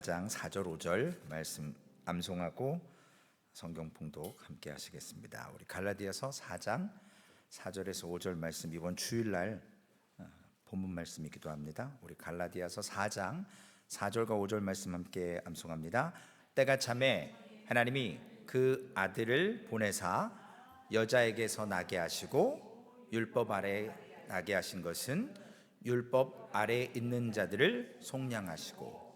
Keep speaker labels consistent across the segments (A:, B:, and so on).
A: 장 4절 5절 말씀 암송하고 성경 봉독 함께 하시겠습니다. 우리 갈라디아서 4장 4절에서 5절 말씀, 이번 주일날 본문 말씀이기도 합니다. 우리 갈라디아서 4장 4절과 5절 말씀 함께 암송합니다. 때가 참에 하나님이 그 아들을 보내사 여자에게서 나게 하시고 율법 아래 나게 하신 것은 율법 아래 있는 자들을 속량하시고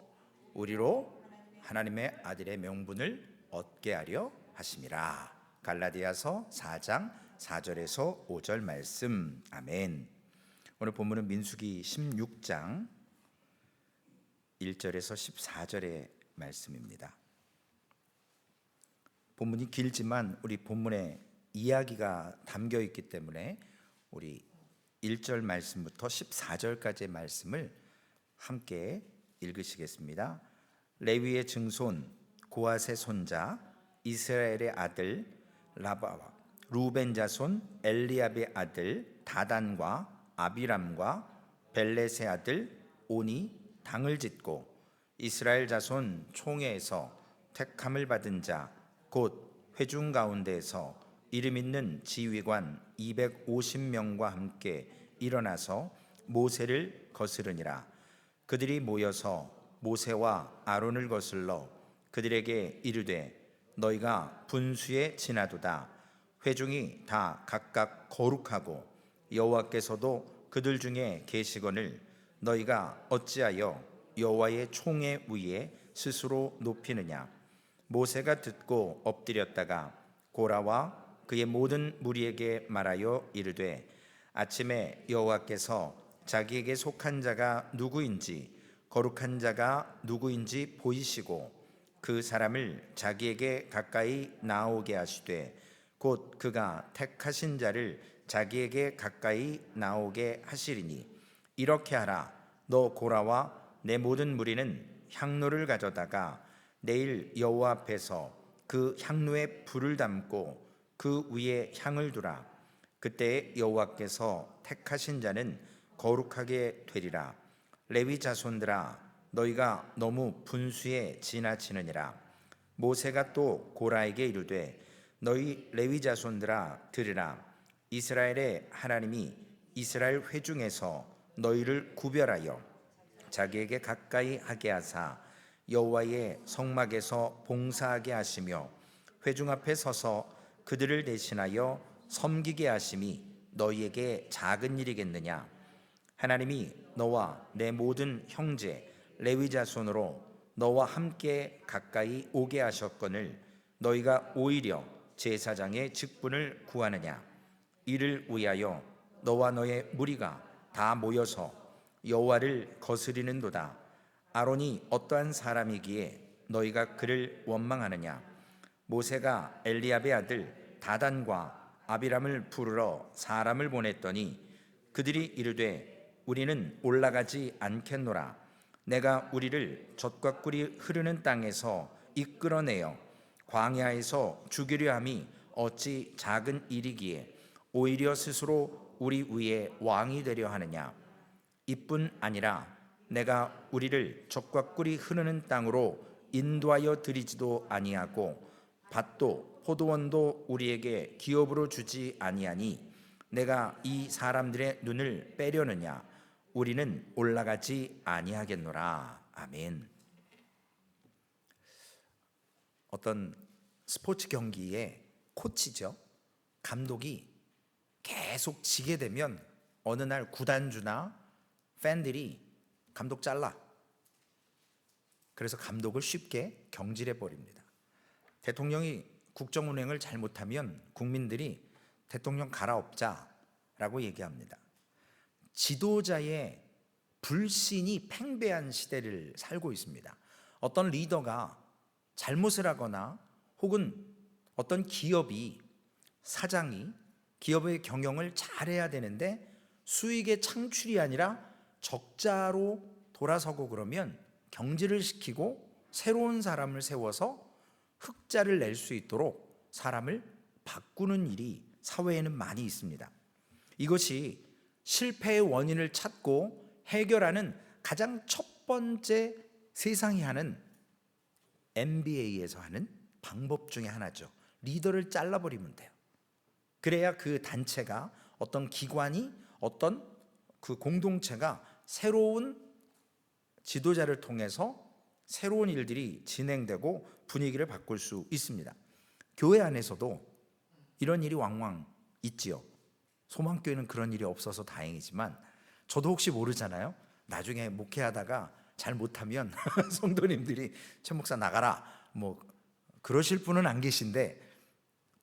A: 우리로 하나님의 아들의 명분을 얻게 하려 하심이라. 갈라디아서 4장 4절에서 5절 말씀. 아멘. 오늘 본문은 민수기 16장 1절에서 14절의 말씀입니다. 본문이 길지만 우리 본문에 이야기가 담겨 있기 때문에 우리 1절 말씀부터 14절까지의 말씀을 함께 읽으시겠습니다. 레위의 증손 고앗의 손자 이스라엘의 아들 라바와 루벤 자손 엘리압의 아들 다단과 아비람과 벨렛의 아들 온이 당을 짓고 이스라엘 자손 총회에서 택함을 받은 자 곧 회중 가운데에서 이름 있는 지휘관 250명과 함께 일어나서 모세를 거스르니라. 그들이 모여서 모세와 아론을 거슬러 그들에게 이르되 너희가 분수에 지나도다. 회중이 다 각각 거룩하고 여호와께서도 그들 중에 계시거늘 너희가 어찌하여 여호와의 총회 위에 스스로 높이느냐. 모세가 듣고 엎드렸다가 고라와 그의 모든 무리에게 말하여 이르되 아침에 여호와께서 자기에게 속한 자가 누구인지 거룩한 자가 누구인지 보이시고 그 사람을 자기에게 가까이 나오게 하시되 곧 그가 택하신 자를 자기에게 가까이 나오게 하시리니 이렇게 하라. 너 고라와 내 모든 무리는 향로를 가져다가 내일 여호와 앞에서 그 향로에 불을 담고 그 위에 향을 두라. 그때 여호와께서 택하신 자는 거룩하게 되리라. 레위 자손들아 너희가 너무 분수에 지나치느니라. 모세가 또 고라에게 이르되 너희 레위 자손들아 들으라. 이스라엘의 하나님이 이스라엘 회중에서 너희를 구별하여 자기에게 가까이 하게 하사 여호와의 성막에서 봉사하게 하시며 회중 앞에 서서 그들을 대신하여 섬기게 하심이 너희에게 작은 일이겠느냐. 하나님이 너와 내 모든 형제 레위 자손으로 너와 함께 가까이 오게 하셨거늘 너희가 오히려 제사장의 직분을 구하느냐. 이를 위하여 너와 너의 무리가 다 모여서 여호와를 거스리는도다. 아론이 어떠한 사람이기에 너희가 그를 원망하느냐. 모세가 엘리압의 아들 다단과 아비람을 부르러 사람을 보냈더니 그들이 이르되 우리는 올라가지 않겠노라. 내가 우리를 젖과 꿀이 흐르는 땅에서 이끌어내어 광야에서 죽이려 함이 어찌 작은 일이기에 오히려 스스로 우리 위에 왕이 되려 하느냐. 이뿐 아니라 내가 우리를 젖과 꿀이 흐르는 땅으로 인도하여 드리지도 아니하고 밭도 포도원도 우리에게 기업으로 주지 아니하니 내가 이 사람들의 눈을 빼려느냐. 우리는 올라가지 아니하겠노라. 아멘. 어떤 스포츠 경기의 코치죠, 감독이 계속 지게 되면 어느 날 구단주나 팬들이 감독 잘라. 그래서 감독을 쉽게 경질해 버립니다. 대통령이 국정운행을 잘못하면 국민들이 대통령 갈아엎자라고 얘기합니다. 지도자의 불신이 팽배한 시대를 살고 있습니다. 어떤 리더가 잘못을 하거나 혹은 어떤 기업이 사장이 기업의 경영을 잘해야 되는데 수익의 창출이 아니라 적자로 돌아서고 그러면 경질을 시키고 새로운 사람을 세워서 흑자를 낼 수 있도록 사람을 바꾸는 일이 사회에는 많이 있습니다. 이것이 실패의 원인을 찾고 해결하는 가장 첫 번째 세상이 하는 MBA에서 하는 방법 중에 하나죠. 리더를 잘라버리면 돼요. 그래야 그 단체가, 어떤 기관이, 어떤 그 공동체가 새로운 지도자를 통해서 새로운 일들이 진행되고 분위기를 바꿀 수 있습니다. 교회 안에서도 이런 일이 왕왕 있지요. 소망교회는 그런 일이 없어서 다행이지만, 저도 혹시 모르잖아요. 나중에 목회하다가 잘 못하면 성도님들이 최 목사 나가라 뭐 그러실 분은 안 계신데,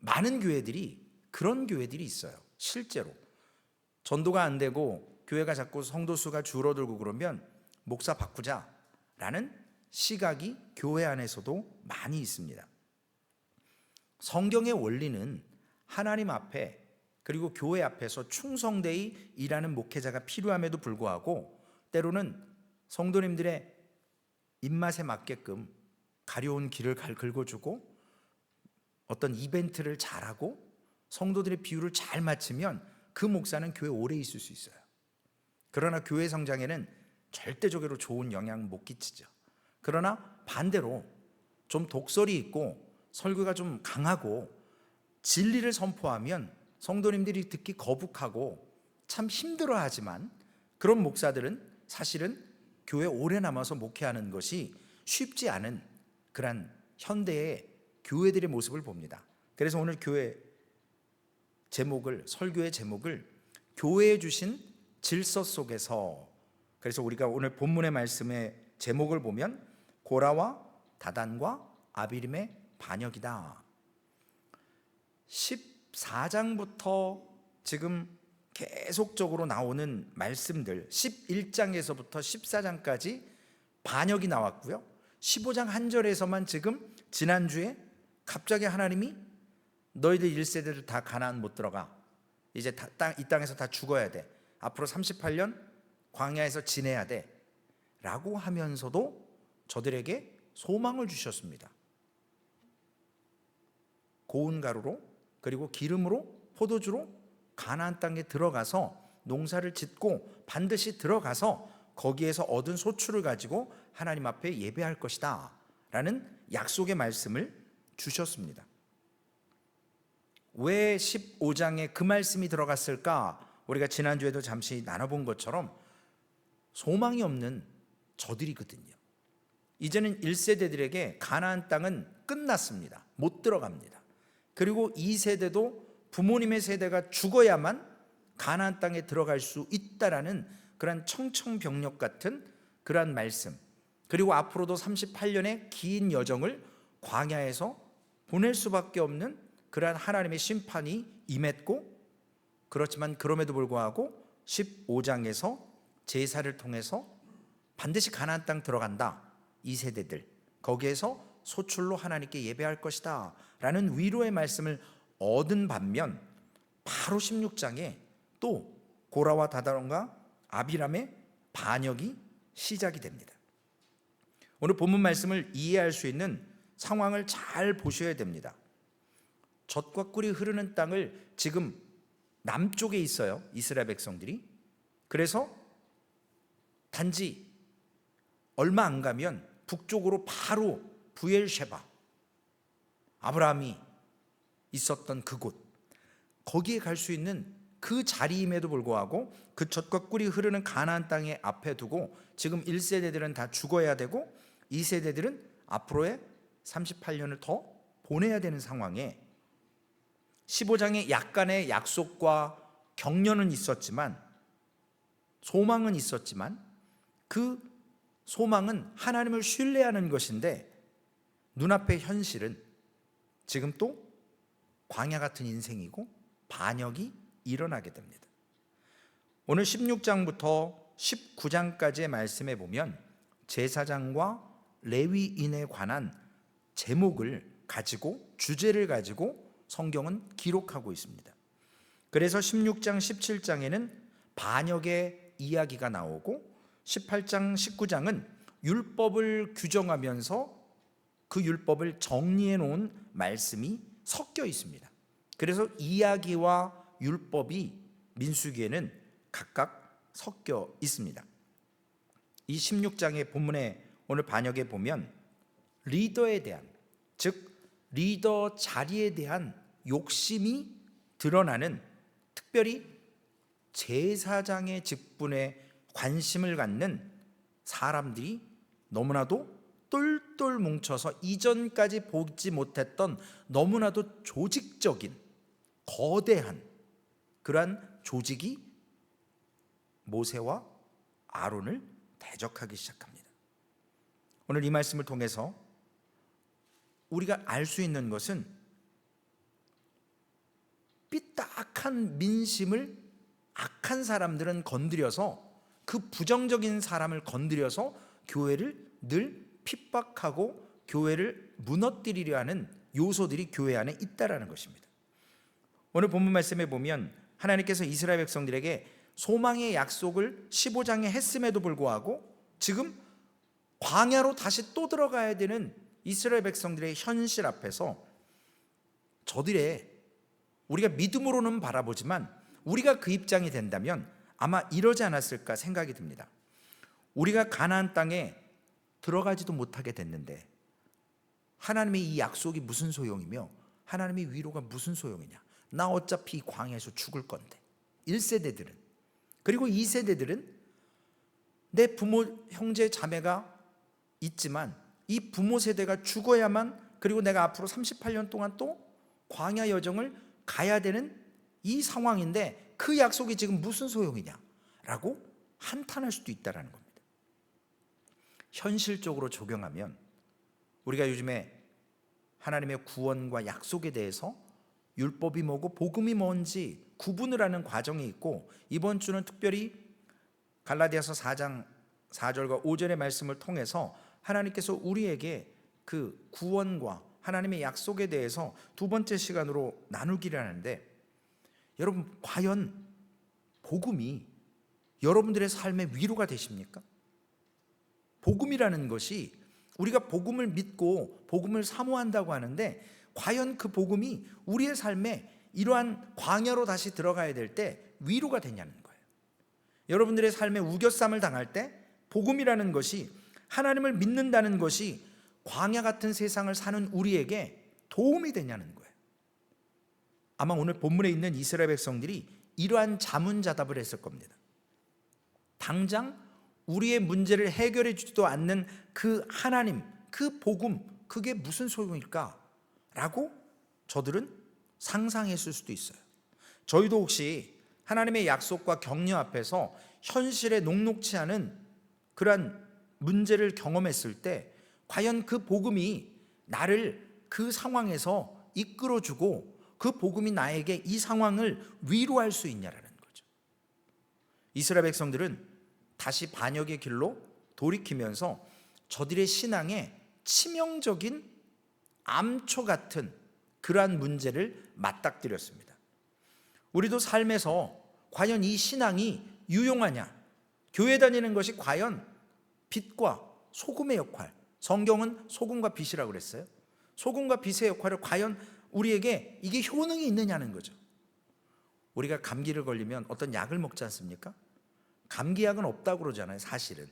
A: 많은 교회들이 그런 교회들이 있어요. 실제로 전도가 안 되고 교회가 자꾸 성도 수가 줄어들고 그러면 목사 바꾸자라는 시각이 교회 안에서도 많이 있습니다. 성경의 원리는 하나님 앞에 그리고 교회 앞에서 충성되이 일하는 목회자가 필요함에도 불구하고, 때로는 성도님들의 입맛에 맞게끔 가려운 길을 긁어주고 어떤 이벤트를 잘하고 성도들의 비율을 잘 맞추면 그 목사는 교회 오래 있을 수 있어요. 그러나 교회 성장에는 절대적으로 좋은 영향 못 끼치죠. 그러나 반대로 좀 독설이 있고 설교가 좀 강하고 진리를 선포하면 성도님들이 듣기 거북하고 참 힘들어하지만, 그런 목사들은 사실은 교회 오래 남아서 목회하는 것이 쉽지 않은 그런 현대의 교회들의 모습을 봅니다. 그래서 오늘 교회 제목을, 설교의 제목을 교회에 주신 질서 속에서, 그래서 우리가 오늘 본문의 말씀의 제목을 보면 고라와 다단과 아비림의 반역이다. 14장부터 지금 계속적으로 나오는 말씀들, 11장에서부터 14장까지 반역이 나왔고요. 15장 한 절에서만 지금 지난주에 갑자기 하나님이 너희들 1세대들 다 가나안 못 들어가, 이제 이 땅에서 다 죽어야 돼, 앞으로 38년 광야에서 지내야 돼 라고 하면서도 저들에게 소망을 주셨습니다. 고운 가루로 그리고 기름으로 포도주로 가나안 땅에 들어가서 농사를 짓고 반드시 들어가서 거기에서 얻은 소출을 가지고 하나님 앞에 예배할 것이다 라는 약속의 말씀을 주셨습니다. 왜 15장에 그 말씀이 들어갔을까? 우리가 지난주에도 잠시 나눠본 것처럼 소망이 없는 저들이거든요. 이제는 1세대들에게 가나안 땅은 끝났습니다. 못 들어갑니다. 그리고 2세대도 부모님의 세대가 죽어야만 가나안 땅에 들어갈 수 있다라는 그런 청청병력 같은 그러한 말씀, 그리고 앞으로도 38년의 긴 여정을 광야에서 보낼 수밖에 없는 그러한 하나님의 심판이 임했고, 그렇지만 그럼에도 불구하고 15장에서 제사를 통해서 반드시 가나안 땅 들어간다, 이 세대들 거기에서 소출로 하나님께 예배할 것이다 라는 위로의 말씀을 얻은 반면, 바로 16장에 또 고라와 다단과 아비람의 반역이 시작이 됩니다. 오늘 본문 말씀을 이해할 수 있는 상황을 잘 보셔야 됩니다. 젖과 꿀이 흐르는 땅을 지금 남쪽에 있어요, 이스라엘 백성들이. 그래서 단지 얼마 안 가면 북쪽으로 바로 부엘셰바, 아브라함이 있었던 그곳, 거기에 갈 수 있는 그 자리임에도 불구하고 그 젖과 꿀이 흐르는 가나안 땅에 앞에 두고 지금 1세대들은 다 죽어야 되고 2세대들은 앞으로의 38년을 더 보내야 되는 상황에, 15장에 약간의 약속과 격려는 있었지만, 소망은 있었지만, 그 소망은 하나님을 신뢰하는 것인데 눈앞의 현실은 지금 또 광야 같은 인생이고 반역이 일어나게 됩니다. 오늘 16장부터 19장까지의 말씀에 보면 제사장과 레위인에 관한 제목을 가지고, 주제를 가지고 성경은 기록하고 있습니다. 그래서 16장, 17장에는 반역의 이야기가 나오고 18장, 19장은 율법을 규정하면서 그 율법을 정리해 놓은 말씀이 섞여 있습니다. 그래서 이야기와 율법이 민수기에는 각각 섞여 있습니다. 이 16장의 본문에 오늘 반역에 보면 리더에 대한, 즉 리더 자리에 대한 욕심이 드러나는, 특별히 제사장의 직분에 관심을 갖는 사람들이 너무나도 똘똘 뭉쳐서 이전까지 보지 못했던 너무나도 조직적인 거대한 그러한 조직이 모세와 아론을 대적하기 시작합니다. 오늘 이 말씀을 통해서 우리가 알 수 있는 것은 삐딱한 민심을 악한 사람들은 건드려서, 그 부정적인 사람을 건드려서 교회를 늘 핍박하고 교회를 무너뜨리려 하는 요소들이 교회 안에 있다라는 것입니다. 오늘 본문 말씀에 보면 하나님께서 이스라엘 백성들에게 소망의 약속을 15장에 했음에도 불구하고 지금 광야로 다시 또 들어가야 되는 이스라엘 백성들의 현실 앞에서 저들의, 우리가 믿음으로는 바라보지만 우리가 그 입장이 된다면 아마 이러지 않았을까 생각이 듭니다. 우리가 가나안 땅에 들어가지도 못하게 됐는데 하나님의 이 약속이 무슨 소용이며 하나님의 위로가 무슨 소용이냐, 나 어차피 이 광야에서 죽을 건데. 1세대들은, 그리고 2세대들은 내 부모 형제 자매가 있지만 이 부모 세대가 죽어야만, 그리고 내가 앞으로 38년 동안 또 광야 여정을 가야 되는 이 상황인데 그 약속이 지금 무슨 소용이냐라고 한탄할 수도 있다는 겁니다. 현실적으로 적용하면 우리가 요즘에 하나님의 구원과 약속에 대해서 율법이 뭐고 복음이 뭔지 구분을 하는 과정이 있고, 이번 주는 특별히 갈라디아서 4장 4절과 5절의 말씀을 통해서 하나님께서 우리에게 그 구원과 하나님의 약속에 대해서 두 번째 시간으로 나누기를 하는데, 여러분 과연 복음이 여러분들의 삶의 위로가 되십니까? 복음이라는 것이, 우리가 복음을 믿고 복음을 사모한다고 하는데 과연 그 복음이 우리의 삶에 이러한 광야로 다시 들어가야 될 때 위로가 되냐는 거예요. 여러분들의 삶에 우겨쌈을 당할 때 복음이라는 것이, 하나님을 믿는다는 것이 광야 같은 세상을 사는 우리에게 도움이 되냐는 거예요. 아마 오늘 본문에 있는 이스라엘 백성들이 이러한 자문자답을 했을 겁니다. 당장 우리의 문제를 해결해 주지도 않는 그 하나님, 그 복음, 그게 무슨 소용일까? 라고 저들은 상상했을 수도 있어요. 저희도 혹시 하나님의 약속과 격려 앞에서 현실에 녹록치 않은 그러한 문제를 경험했을 때 과연 그 복음이 나를 그 상황에서 이끌어주고 그 복음이 나에게 이 상황을 위로할 수 있냐라는 거죠. 이스라엘 백성들은 다시 반역의 길로 돌이키면서 저들의 신앙에 치명적인 암초 같은 그러한 문제를 맞닥뜨렸습니다. 우리도 삶에서 과연 이 신앙이 유용하냐, 교회 다니는 것이 과연 빛과 소금의 역할, 성경은 소금과 빛이라고 그랬어요. 소금과 빛의 역할을 과연 우리에게 이게 효능이 있느냐는 거죠. 우리가 감기를 걸리면 어떤 약을 먹지 않습니까? 감기약은 없다고 그러잖아요. 사실은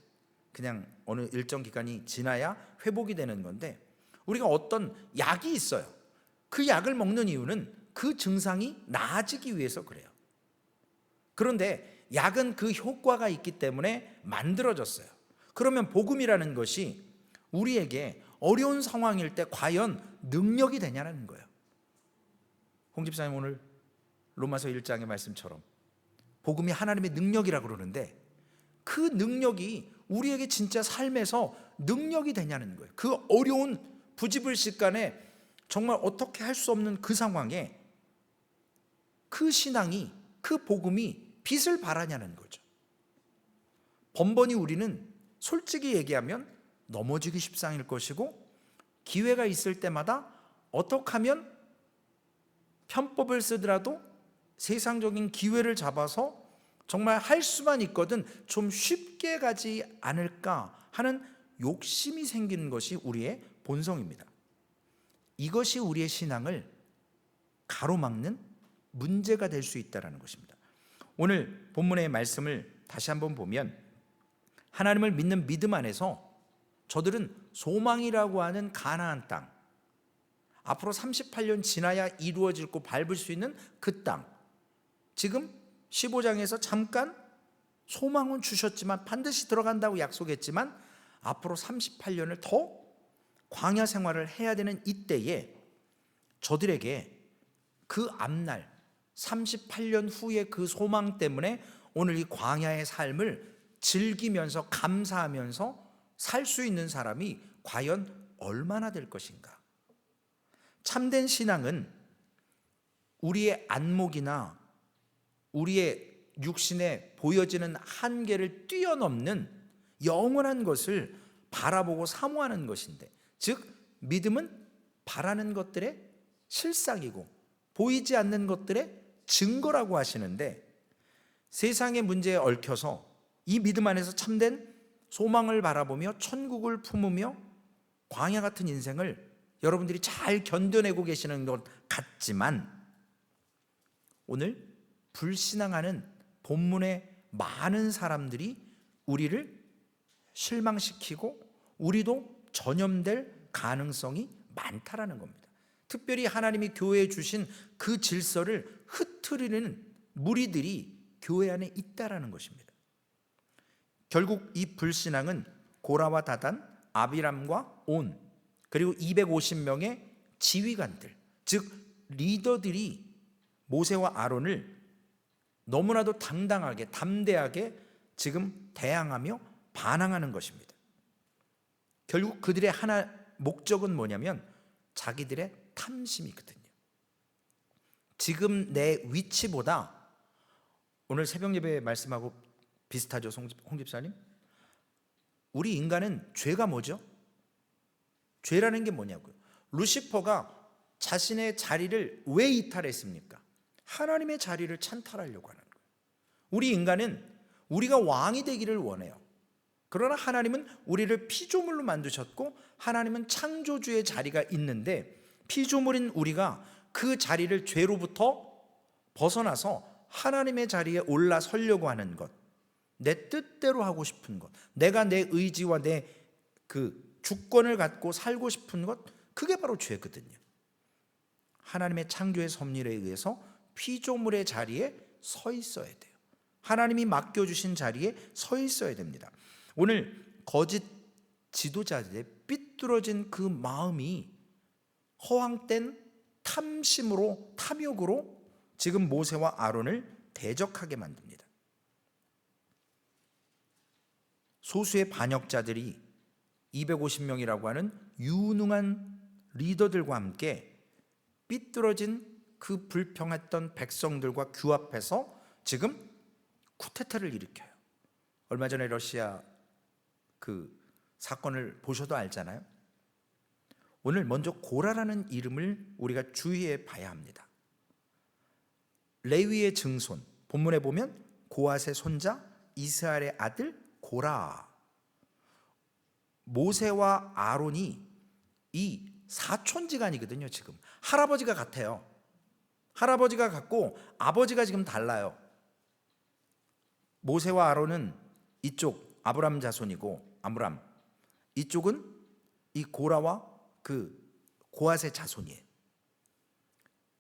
A: 그냥 어느 일정 기간이 지나야 회복이 되는 건데, 우리가 어떤 약이 있어요. 그 약을 먹는 이유는 그 증상이 나아지기 위해서 그래요. 그런데 약은 그 효과가 있기 때문에 만들어졌어요. 그러면 복음이라는 것이 우리에게 어려운 상황일 때 과연 능력이 되냐는 거예요. 홍 집사님 오늘 로마서 1장의 말씀처럼 복음이 하나님의 능력이라고 그러는데 그 능력이 우리에게 진짜 삶에서 능력이 되냐는 거예요. 그 어려운 부지불식간에 정말 어떻게 할 수 없는 그 상황에 그 신앙이, 그 복음이 빛을 발하냐는 거죠. 번번이 우리는 솔직히 얘기하면 넘어지기 십상일 것이고, 기회가 있을 때마다 어떻게 하면 편법을 쓰더라도 세상적인 기회를 잡아서 정말 할 수만 있거든 좀 쉽게 가지 않을까 하는 욕심이 생기는 것이 우리의 본성입니다. 이것이 우리의 신앙을 가로막는 문제가 될 수 있다는 것입니다. 오늘 본문의 말씀을 다시 한번 보면 하나님을 믿는 믿음 안에서 저들은 소망이라고 하는 가나안 땅, 앞으로 38년 지나야 이루어질 고 밟을 수 있는 그 땅, 지금 15장에서 잠깐 소망은 주셨지만 반드시 들어간다고 약속했지만 앞으로 38년을 더 광야 생활을 해야 되는 이때에 저들에게 그 앞날 38년 후의 그 소망 때문에 오늘 이 광야의 삶을 즐기면서 감사하면서 살 수 있는 사람이 과연 얼마나 될 것인가? 참된 신앙은 우리의 안목이나 우리의 육신에 보여지는 한계를 뛰어넘는 영원한 것을 바라보고 사모하는 것인데, 즉 믿음은 바라는 것들의 실상이고 보이지 않는 것들의 증거라고 하시는데, 세상의 문제에 얽혀서 이 믿음 안에서 참된 소망을 바라보며 천국을 품으며 광야 같은 인생을 여러분들이 잘 견뎌내고 계시는 것 같지만, 오늘 불신앙하는 본문의 많은 사람들이 우리를 실망시키고 우리도 전염될 가능성이 많다라는 겁니다. 특별히 하나님이 교회에 주신 그 질서를 흐트리는 무리들이 교회 안에 있다라는 것입니다. 결국 이 불신앙은 고라와 다단, 아비람과 온, 그리고 250명의 지휘관들, 즉 리더들이 모세와 아론을 너무나도 당당하게 담대하게 지금 대항하며 반항하는 것입니다. 결국 그들의 하나 목적은 뭐냐면 자기들의 탐심이거든요. 지금 내 위치보다, 오늘 새벽 예배 말씀하고 비슷하죠, 홍 집사님? 우리 인간은 죄가 뭐죠? 죄라는 게 뭐냐고요? 루시퍼가 자신의 자리를 왜 이탈했습니까? 하나님의 자리를 찬탈하려고 하는 거예요. 우리 인간은 우리가 왕이 되기를 원해요. 그러나 하나님은 우리를 피조물로 만드셨고 하나님은 창조주의 자리가 있는데, 피조물인 우리가 그 자리를 죄로부터 벗어나서 하나님의 자리에 올라서려고 하는 것, 내 뜻대로 하고 싶은 것, 내가 내 의지와 내 그 주권을 갖고 살고 싶은 것, 그게 바로 죄거든요. 하나님의 창조의 섭리에 의해서 피조물의 자리에 서 있어야 돼요. 하나님이 맡겨주신 자리에 서 있어야 됩니다. 오늘 거짓 지도자들의 삐뚤어진 그 마음이 허황된 탐심으로, 탐욕으로 지금 모세와 아론을 대적하게 만듭니다. 소수의 반역자들이 250명이라고 하는 유능한 리더들과 함께 삐뚤어진 그 불평했던 백성들과 규합해서 지금 쿠데타를 일으켜요. 얼마 전에 러시아 그 사건을 보셔도 알잖아요. 오늘 먼저 고라라는 이름을 우리가 주의해 봐야 합니다. 레위의 증손, 본문에 보면 고앗의 손자 이스라엘의 아들 고라. 모세와 아론이 이 사촌지간이거든요. 지금 할아버지가 같아요. 할아버지가 같고 아버지가 지금 달라요. 모세와 아론은 이쪽 아브람 자손이고, 아므람, 이쪽은 이 고라와 그 고앗의 자손이에요.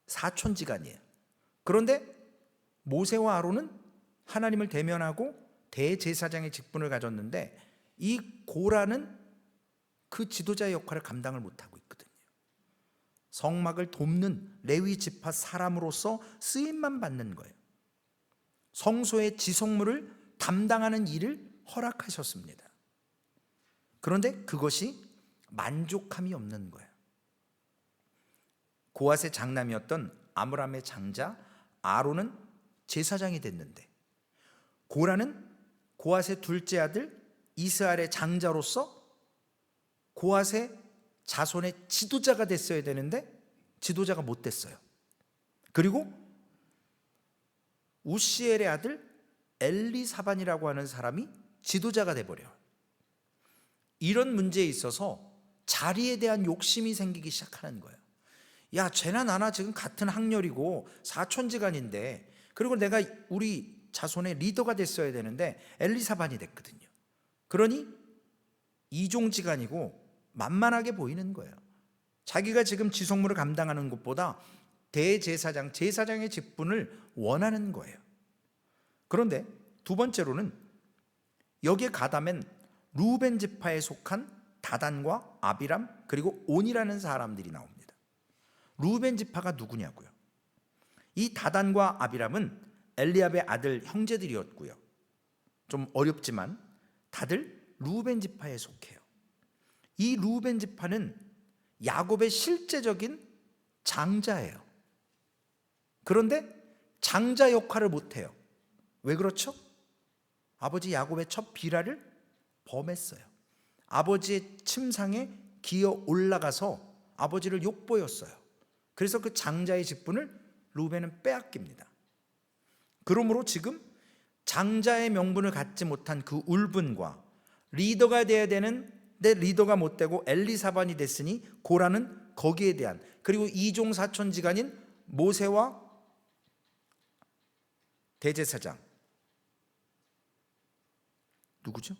A: 사촌지간이에요. 그런데 모세와 아론은 하나님을 대면하고 대제사장의 직분을 가졌는데, 이 고라는 그 지도자의 역할을 감당을 못하고 있거든요. 성막을 돕는 레위 지파 사람으로서 쓰임만 받는 거예요. 성소의 지성물을 담당하는 일을 허락하셨습니다. 그런데 그것이 만족함이 없는 거예요. 고앗의 장남이었던 아므람의 장자 아론은 제사장이 됐는데, 고라는 고앗의 둘째 아들 이스라엘의 장자로서 고앗의 자손의 지도자가 됐어야 되는데 지도자가 못 됐어요. 그리고 우시엘의 아들 엘리사반이라고 하는 사람이 지도자가 돼버려요. 이런 문제에 있어서 자리에 대한 욕심이 생기기 시작하는 거예요. 야, 쟤나 나나 지금 같은 학렬이고 사촌지간인데, 그리고 내가 우리 자손의 리더가 됐어야 되는데 엘리사반이 됐거든요. 그러니 이종지간이고 만만하게 보이는 거예요. 자기가 지금 지성물을 감당하는 것보다 대제사장, 제사장의 직분을 원하는 거예요. 그런데 두 번째로는 여기에 가담한 루벤 지파에 속한 다단과 아비람 그리고 온이라는 사람들이 나옵니다. 루벤 지파가 누구냐고요? 이 다단과 아비람은 엘리압의 아들 형제들이었고요. 좀 어렵지만 다들 루벤 지파에 속해요. 이 루벤 지파는 야곱의 실제적인 장자예요. 그런데 장자 역할을 못해요. 왜 그렇죠? 아버지 야곱의 첫 비라를 범했어요. 아버지의 침상에 기어 올라가서 아버지를 욕보였어요. 그래서 그 장자의 직분을 루벤은 빼앗깁니다. 그러므로 지금 장자의 명분을 갖지 못한 그 울분과 리더가 돼야 되는데 리더가 못 되고 엘리사반이 됐으니 고라는 거기에 대한, 그리고 이종 사촌지간인 모세와 대제사장 누구죠?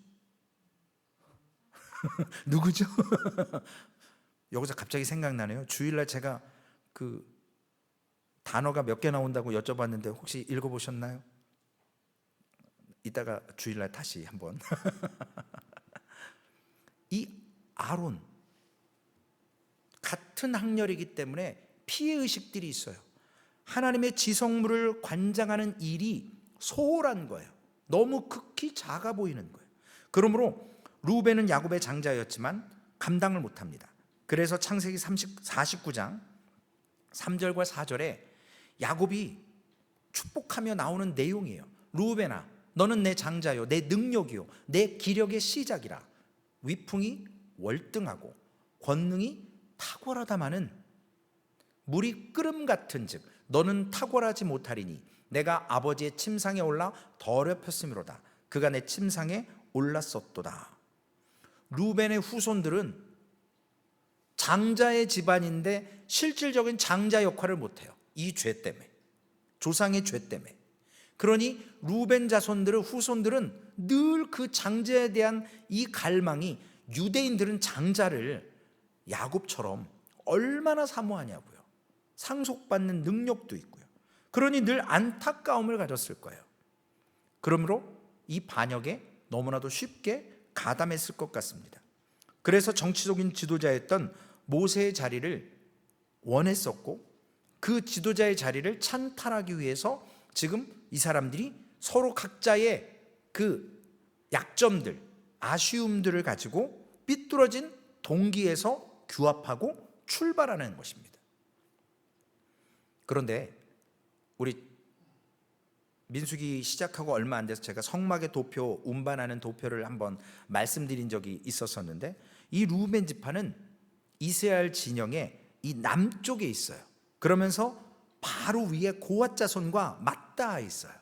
A: 누구죠? 여기서 갑자기 생각나네요. 주일날 제가 그 단어가 몇 개 나온다고 여쭤봤는데 혹시 읽어보셨나요? 이따가 주일날 다시 한번. 이 아론 같은 학렬이기 때문에 피해의식들이 있어요. 하나님의 지성물을 관장하는 일이 소홀한 거예요. 너무 극히 작아 보이는 거예요. 그러므로 루벤은 야곱의 장자였지만 감당을 못합니다. 그래서 창세기 49장 3절과 4절에 야곱이 축복하며 나오는 내용이에요. 루벤아, 너는 내 장자요, 내 능력이요, 내 기력의 시작이라. 위풍이 월등하고 권능이 탁월하다마는 물이 끓음 같은즉 너는 탁월하지 못하리니 내가 아버지의 침상에 올라 더럽혔음이로다. 그가 내 침상에 올랐었도다. 루벤의 후손들은 장자의 집안인데 실질적인 장자 역할을 못해요. 이 죄 때문에, 조상의 죄 때문에. 그러니 루벤 자손들의 후손들은 늘 그 장자에 대한 이 갈망이, 유대인들은 장자를 야곱처럼 얼마나 사모하냐고요. 상속받는 능력도 있고요. 그러니 늘 안타까움을 가졌을 거예요. 그러므로 이 반역에 너무나도 쉽게 가담했을 것 같습니다. 그래서 정치적인 지도자였던 모세의 자리를 원했었고, 그 지도자의 자리를 찬탈하기 위해서 지금 이 사람들이 서로 각자의 그 약점들, 아쉬움들을 가지고 삐뚤어진 동기에서 규합하고 출발하는 것입니다. 그런데 우리 민수기 시작하고 얼마 안 돼서 제가 성막의 도표, 운반하는 도표를 한번 말씀드린 적이 있었었는데, 이 루벤 지파는 이스라엘 진영의 이 남쪽에 있어요. 그러면서 바로 위에 고앗 자손과 맞닿아 있어요.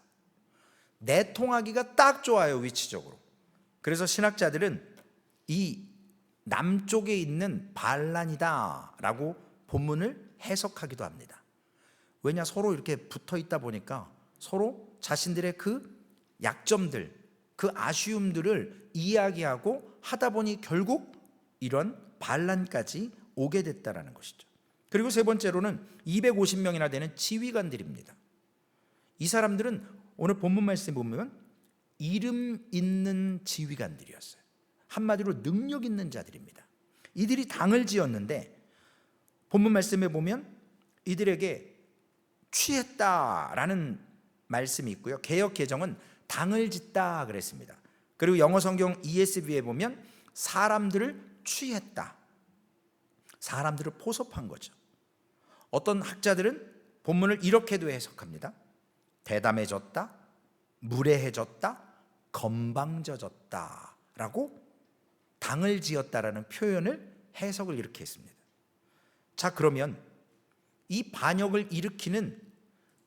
A: 내통하기가 딱 좋아요, 위치적으로. 그래서 신학자들은 이 남쪽에 있는 반란이다라고 본문을 해석하기도 합니다. 왜냐, 서로 이렇게 붙어 있다 보니까 서로 자신들의 그 약점들, 그 아쉬움들을 이야기하고 하다 보니 결국 이런 반란까지 오게 됐다라는 것이죠. 그리고 세 번째로는 250명이나 되는 지휘관들입니다. 이 사람들은 오늘 본문 말씀에 보면 이름 있는 지휘관들이었어요. 한마디로 능력 있는 자들입니다. 이들이 당을 지었는데 본문 말씀에 보면 이들에게 취했다라는 말씀이 있고요. 개역 개정은 당을 짓다 그랬습니다. 그리고 영어 성경 ESV에 보면 사람들을 취했다, 사람들을 포섭한 거죠. 어떤 학자들은 본문을 이렇게도 해석합니다. 대담해졌다, 무례해졌다, 건방져졌다 라고 당을 지었다라는 표현을, 해석을 이렇게 했습니다. 자, 그러면 이 반역을 일으키는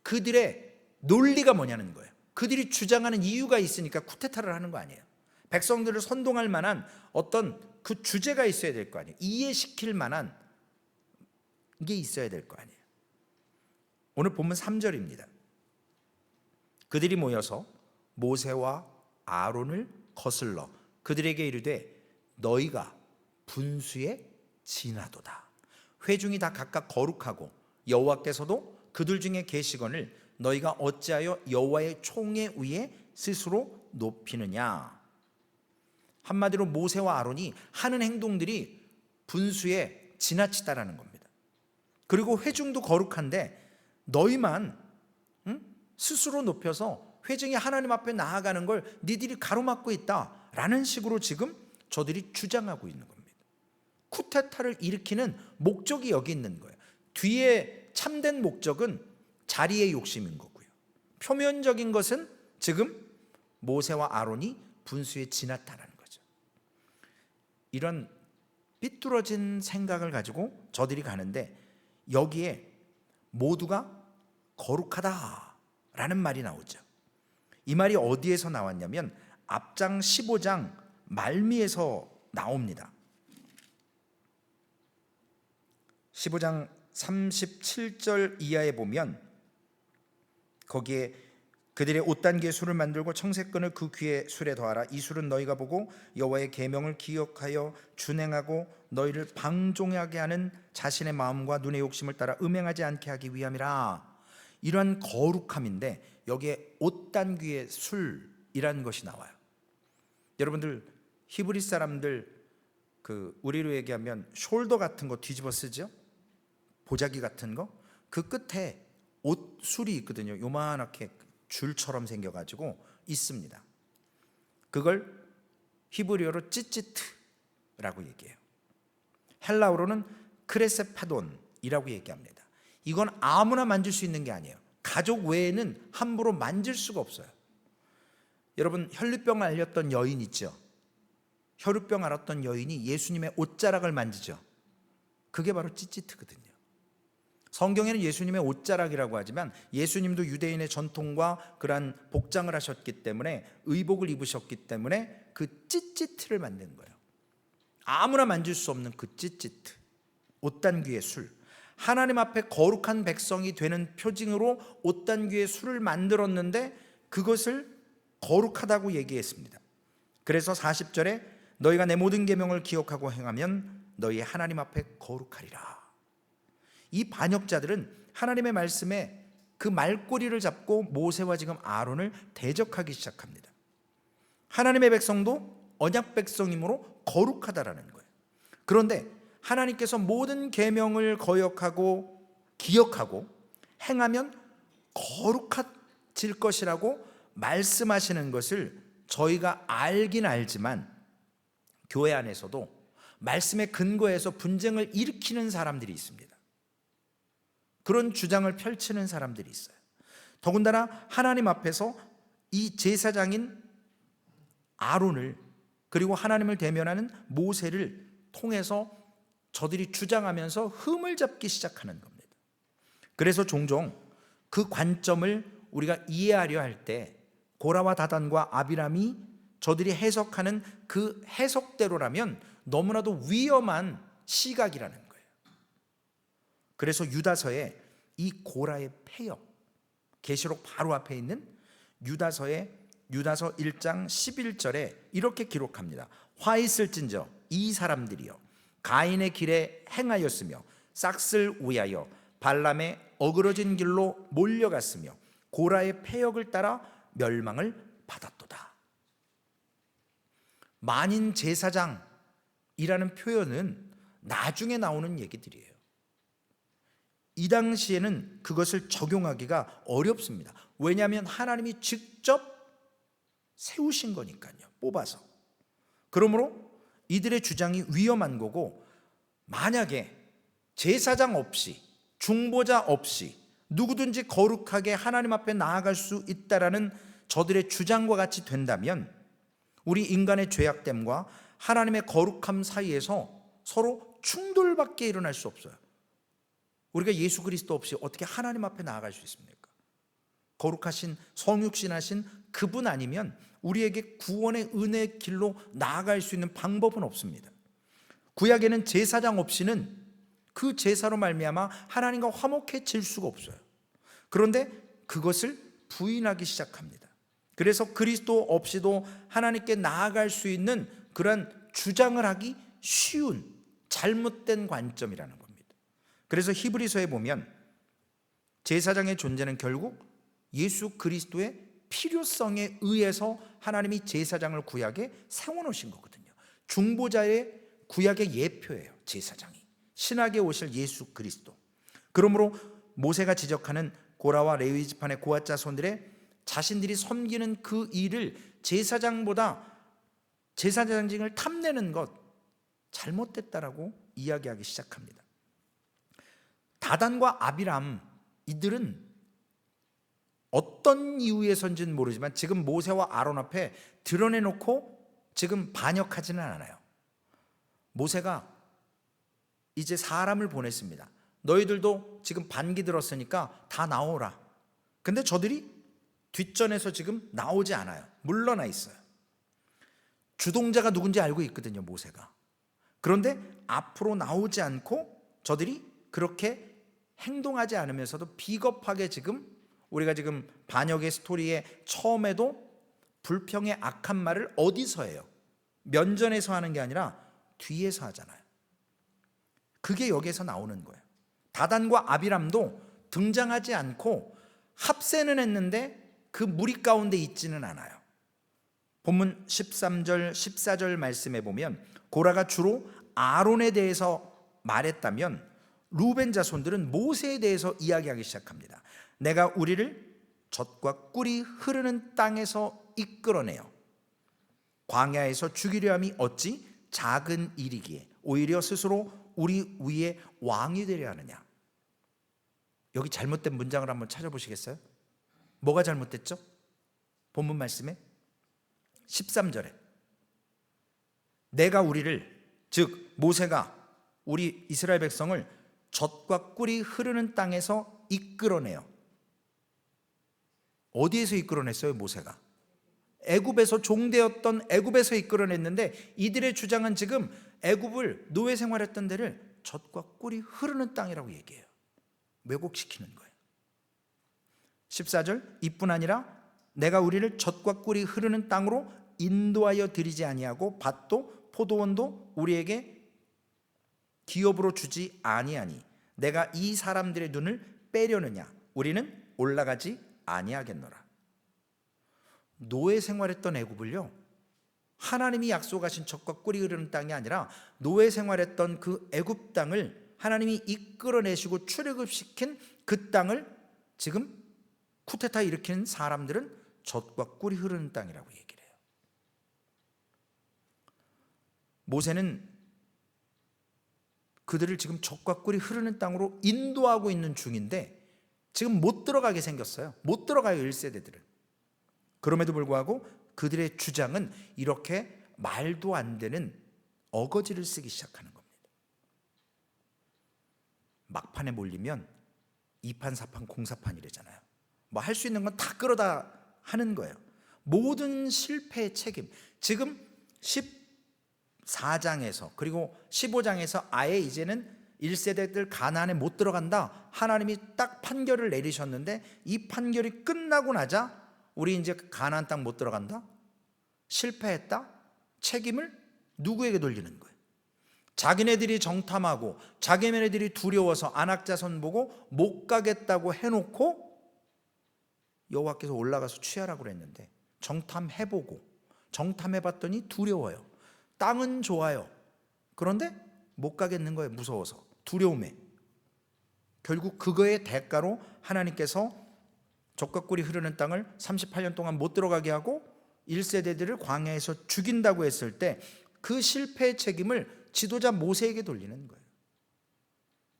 A: 그들의 논리가 뭐냐는 거예요. 그들이 주장하는 이유가 있으니까 쿠데타를 하는 거 아니에요. 백성들을 선동할 만한 어떤 그 주제가 있어야 될 거 아니에요. 이해시킬 만한 게 있어야 될 거 아니에요. 오늘 본문 3절입니다. 그들이 모여서 모세와 아론을 거슬러 그들에게 이르되 너희가 분수에 지나도다. 회중이 다 각각 거룩하고 여호와께서도 그들 중에 계시거늘 너희가 어찌하여 여호와의 총회 위에 스스로 높이느냐. 한마디로 모세와 아론이 하는 행동들이 분수에 지나치다라는 겁니다. 그리고 회중도 거룩한데 너희만 스스로 높여서 회중이 하나님 앞에 나아가는 걸 니들이 가로막고 있다라는 식으로 지금 저들이 주장하고 있는 겁니다. 쿠데타를 일으키는 목적이 여기 있는 거예요. 뒤에 참된 목적은 자리의 욕심인 거고요. 표면적인 것은 지금 모세와 아론이 분수에 지났다는 거죠. 이런 삐뚤어진 생각을 가지고 저들이 가는데 여기에 모두가 거룩하다라는 말이 나오죠. 이 말이 어디에서 나왔냐면 앞장 15장 말미에서 나옵니다. 15장 37절 이하에 보면 거기에 그들의 옷단기에 술을 만들고 청색끈을 그 귀에 술에 더하라. 이 술은 너희가 보고 여호와의 계명을 기억하여 준행하고 너희를 방종하게 하는 자신의 마음과 눈의 욕심을 따라 음행하지 않게 하기 위함이라. 이러한 거룩함인데 여기에 옷단귀의 술이라는 것이 나와요. 여러분들 히브리 사람들 우리로 얘기하면 숄더 같은 거 뒤집어 쓰죠. 보자기 같은 거. 그 끝에 옷술이 있거든요. 요만하게 줄처럼 생겨가지고 있습니다. 그걸 히브리어로 찌찌트라고 얘기해요. 헬라어로는 크레세파돈이라고 얘기합니다. 이건 아무나 만질 수 있는 게 아니에요. 가족 외에는 함부로 만질 수가 없어요. 여러분 혈루병 앓렸던 여인 있죠. 혈루병 앓았던 여인이 예수님의 옷자락을 만지죠. 그게 바로 찌찌트거든요. 성경에는 예수님의 옷자락이라고 하지만 예수님도 유대인의 전통과 그러한 복장을 하셨기 때문에 의복을 입으셨기 때문에 그 찌찌트를 만든 거예요. 아무나 만질 수 없는 그 찌찌트, 옷단귀의 술. 하나님 앞에 거룩한 백성이 되는 표징으로 옷단귀의 술을 만들었는데 그것을 거룩하다고 얘기했습니다. 그래서 40절에 너희가 내 모든 계명을 기억하고 행하면 너희 하나님 앞에 거룩하리라. 이 반역자들은 하나님의 말씀에 그 말꼬리를 잡고 모세와 지금 아론을 대적하기 시작합니다. 하나님의 백성도 언약 백성이므로 거룩하다라는 거예요. 그런데 하나님께서 모든 계명을 거역하고 기억하고 행하면 거룩해질 것이라고 말씀하시는 것을 저희가 알긴 알지만 교회 안에서도 말씀에 근거해서 분쟁을 일으키는 사람들이 있습니다. 그런 주장을 펼치는 사람들이 있어요. 더군다나 하나님 앞에서 이 제사장인 아론을 그리고 하나님을 대면하는 모세를 통해서 저들이 주장하면서 흠을 잡기 시작하는 겁니다. 그래서 종종 그 관점을 우리가 이해하려 할 때 고라와 다단과 아비람이 저들이 해석하는 그 해석대로라면 너무나도 위험한 시각이라는 거예요. 그래서 유다서에 이 고라의 폐역, 계시록 바로 앞에 있는 유다서 1장 11절에 이렇게 기록합니다. 화 있을진저 이 사람들이여 가인의 길에 행하였으며 싹을 위하여 발람의 어그러진 길로 몰려갔으며 고라의 폐역을 따라 멸망을 받았도다. 만인 제사장이라는 표현은 나중에 나오는 얘기들이에요. 이 당시에는 그것을 적용하기가 어렵습니다. 왜냐하면 하나님이 직접 세우신 거니까요. 뽑아서. 그러므로 이들의 주장이 위험한 거고, 만약에 제사장 없이 중보자 없이 누구든지 거룩하게 하나님 앞에 나아갈 수 있다라는 저들의 주장과 같이 된다면 우리 인간의 죄악됨과 하나님의 거룩함 사이에서 서로 충돌밖에 일어날 수 없어요. 우리가 예수 그리스도 없이 어떻게 하나님 앞에 나아갈 수 있습니까? 거룩하신 성육신하신 그분 아니면 우리에게 구원의 은혜의 길로 나아갈 수 있는 방법은 없습니다. 구약에는 제사장 없이는 그 제사로 말미암아 하나님과 화목해질 수가 없어요. 그런데 그것을 부인하기 시작합니다. 그래서 그리스도 없이도 하나님께 나아갈 수 있는 그런 주장을 하기 쉬운 잘못된 관점이라는 겁니다. 그래서 히브리서에 보면 제사장의 존재는 결국 예수 그리스도의 필요성에 의해서 하나님이 제사장을 구약에 세워놓으신 거거든요. 중보자의 구약의 예표예요. 제사장이 신약에 오실 예수 그리스도. 그러므로 모세가 지적하는 고라와 레위 지파의 고아 자손들의 자신들이 섬기는 그 일을 제사장보다 제사장직을 탐내는 것 잘못됐다라고 이야기하기 시작합니다. 다단과 아비람, 이들은 어떤 이유에서인지는 모르지만 지금 모세와 아론 앞에 드러내놓고 지금 반역하지는 않아요. 모세가 이제 사람을 보냈습니다. 너희들도 지금 반기 들었으니까 다 나오라. 근데 저들이 뒷전에서 지금 나오지 않아요. 물러나 있어요. 주동자가 누군지 알고 있거든요, 모세가. 그런데 앞으로 나오지 않고 저들이 그렇게 행동하지 않으면서도 비겁하게 지금 우리가 지금 반역의 스토리의 처음에도 불평의 악한 말을 어디서 해요? 면전에서 하는 게 아니라 뒤에서 하잖아요. 그게 여기에서 나오는 거예요. 다단과 아비람도 등장하지 않고 합세는 했는데 그 무리 가운데 있지는 않아요. 본문 13절 14절 말씀에 보면 고라가 주로 아론에 대해서 말했다면 루벤 자손들은 모세에 대해서 이야기하기 시작합니다. 내가 우리를 젖과 꿀이 흐르는 땅에서 이끌어내요 광야에서 죽이려 함이 어찌 작은 일이기에 오히려 스스로 우리 위에 왕이 되려 하느냐. 여기 잘못된 문장을 한번 찾아보시겠어요? 뭐가 잘못됐죠? 본문 말씀에 13절에 내가 우리를, 즉 모세가 우리 이스라엘 백성을 젖과 꿀이 흐르는 땅에서 이끌어내요. 어디에서 이끌어냈어요? 모세가 애굽에서 종되었던 애굽에서 이끌어냈는데 이들의 주장은 지금 애굽을 노예 생활했던 데를 젖과 꿀이 흐르는 땅이라고 얘기해요. 왜곡시키는 거예요. 14절 이뿐 아니라 내가 우리를 젖과 꿀이 흐르는 땅으로 인도하여 드리지 아니하고 밭도 포도원도 우리에게 기업으로 주지 아니하니 내가 이 사람들의 눈을 빼려느냐. 우리는 올라가지 아니하겠노라. 노예 생활했던 애굽을요, 하나님이 약속하신 젖과 꿀이 흐르는 땅이 아니라 노예 생활했던 그 애굽 땅을 하나님이 이끌어내시고 출애굽시킨 그 땅을 지금 쿠데타 일으킨 사람들은 젖과 꿀이 흐르는 땅이라고 얘기를 해요. 모세는 그들을 지금 젖과 꿀이 흐르는 땅으로 인도하고 있는 중인데 지금 못 들어가게 생겼어요. 못 들어가요, 1세대들은. 그럼에도 불구하고 그들의 주장은 이렇게 말도 안 되는 어거지를 쓰기 시작하는 겁니다. 막판에 몰리면 2판, 4판, 공사판 이래잖아요. 뭐 할 수 있는 건 다 끌어다 하는 거예요. 모든 실패의 책임. 지금 14장에서 그리고 15장에서 아예 이제는 1세대들 가나안에 못 들어간다. 하나님이 딱 판결을 내리셨는데 이 판결이 끝나고 나자 우리 이제 가나안 땅 못 들어간다? 실패했다? 책임을 누구에게 돌리는 거예요? 자기네들이 정탐하고 자기네들이 두려워서 안악자손 보고 못 가겠다고 해놓고 여호와께서 올라가서 취하라고 그랬는데 정탐해보고 정탐해봤더니 두려워요. 땅은 좋아요. 그런데 못 가겠는 거예요. 무서워서, 두려움에. 결국 그거의 대가로 하나님께서 젖과 꿀이 흐르는 땅을 38년 동안 못 들어가게 하고 1세대들을 광야에서 죽인다고 했을 때 그 실패의 책임을 지도자 모세에게 돌리는 거예요.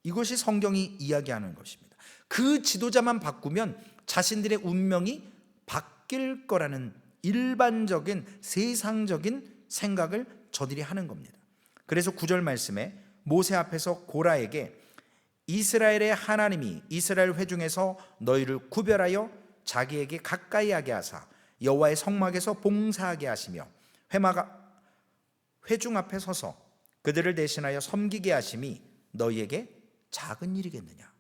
A: 이것이 성경이 이야기하는 것입니다. 그 지도자만 바꾸면 자신들의 운명이 바뀔 거라는 일반적인 세상적인 생각을 저들이 하는 겁니다. 그래서 9절 말씀에 모세 앞에서 고라에게 이스라엘의 하나님이 이스라엘 회중에서 너희를 구별하여 자기에게 가까이 하게 하사 여호와의 성막에서 봉사하게 하시며 회중 앞에 서서 그들을 대신하여 섬기게 하심이 너희에게 작은 일이겠느냐.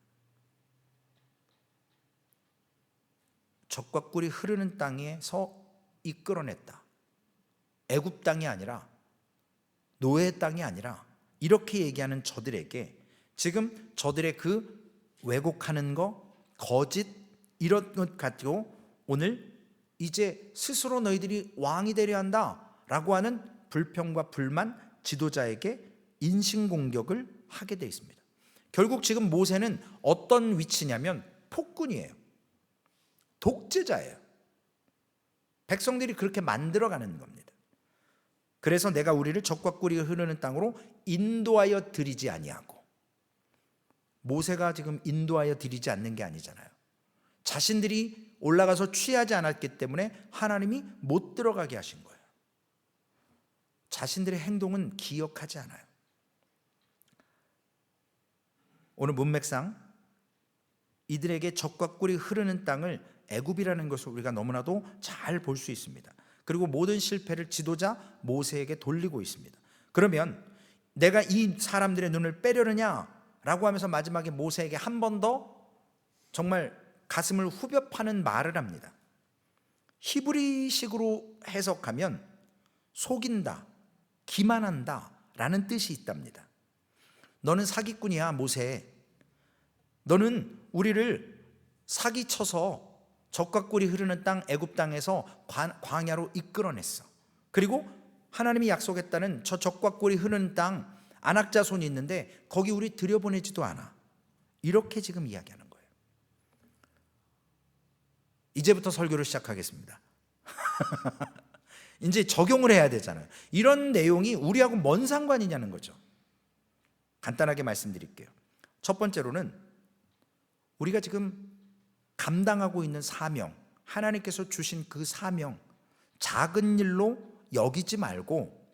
A: 젖과 꿀이 흐르는 땅에서 이끌어냈다. 애굽 땅이 아니라 노예의 땅이 아니라 이렇게 얘기하는 저들에게 지금 저들의 그 왜곡하는 거, 거짓 이런 것 가지고 오늘 이제 스스로 너희들이 왕이 되려 한다라고 하는 불평과 불만 지도자에게 인신공격을 하게 되어 있습니다. 결국 지금 모세는 어떤 위치냐면 폭군이에요. 독재자예요. 백성들이 그렇게 만들어가는 겁니다. 그래서 내가 우리를 적과 꿀이 흐르는 땅으로 인도하여 드리지 아니하고, 모세가 지금 인도하여 드리지 않는 게 아니잖아요. 자신들이 올라가서 취하지 않았기 때문에 하나님이 못 들어가게 하신 거예요. 자신들의 행동은 기억하지 않아요. 오늘 문맥상 이들에게 적과 꿀이 흐르는 땅을 애굽이라는 것을 우리가 너무나도 잘 볼 수 있습니다. 그리고 모든 실패를 지도자 모세에게 돌리고 있습니다. 그러면 내가 이 사람들의 눈을 빼려느냐라고 하면서 마지막에 모세에게 한 번 더 정말 가슴을 후벼 파는 말을 합니다. 히브리식으로 해석하면 속인다, 기만한다 라는 뜻이 있답니다. 너는 사기꾼이야, 모세. 너는 우리를 사기쳐서 적과 꿀이 흐르는 땅 애굽 땅에서 광야로 이끌어냈어. 그리고 하나님이 약속했다는 저 적과 꿀이 흐르는 땅 안악 자손이 있는데 거기 우리 들여보내지도 않아. 이렇게 지금 이야기하는 거예요. 이제부터 설교를 시작하겠습니다. 이제 적용을 해야 되잖아요. 이런 내용이 우리하고 뭔 상관이냐는 거죠. 간단하게 말씀드릴게요. 첫 번째로는 우리가 지금 감당하고 있는 사명, 하나님께서 주신 그 사명, 작은 일로 여기지 말고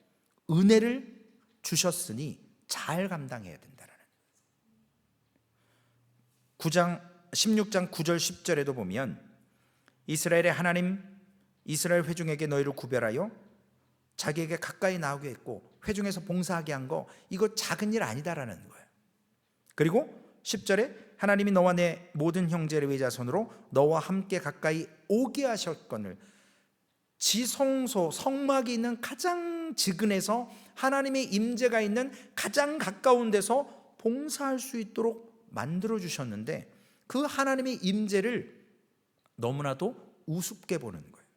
A: 은혜를 주셨으니 잘 감당해야 된다는 16장 9절 10절에도 보면 이스라엘의 하나님 이스라엘 회중에게 너희를 구별하여 자기에게 가까이 나오게 했고 회중에서 봉사하게 한 거, 이거 작은 일 아니다라는 거예요. 그리고 10절에 하나님이 너와 내 모든 형제 레위 자손으로 너와 함께 가까이 오게 하셨거늘, 지성소 성막이 있는 가장 지근에서 하나님의 임재가 있는 가장 가까운 데서 봉사할 수 있도록 만들어 주셨는데 그 하나님의 임재를 너무나도 우습게 보는 거예요.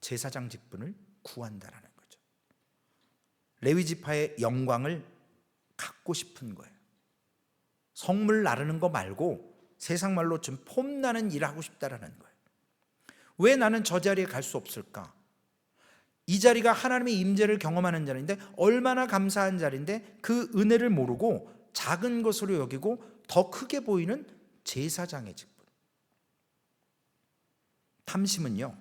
A: 제사장 직분을 구한다라는 거죠. 레위 지파의 영광을 갖고 싶은 거예요. 성물 나르는 거 말고 세상 말로 좀 폼나는 일 하고 싶다라는 거예요. 왜 나는 저 자리에 갈 수 없을까? 이 자리가 하나님의 임재를 경험하는 자리인데 얼마나 감사한 자리인데 그 은혜를 모르고 작은 것으로 여기고 더 크게 보이는 제사장의 직분. 탐심은요,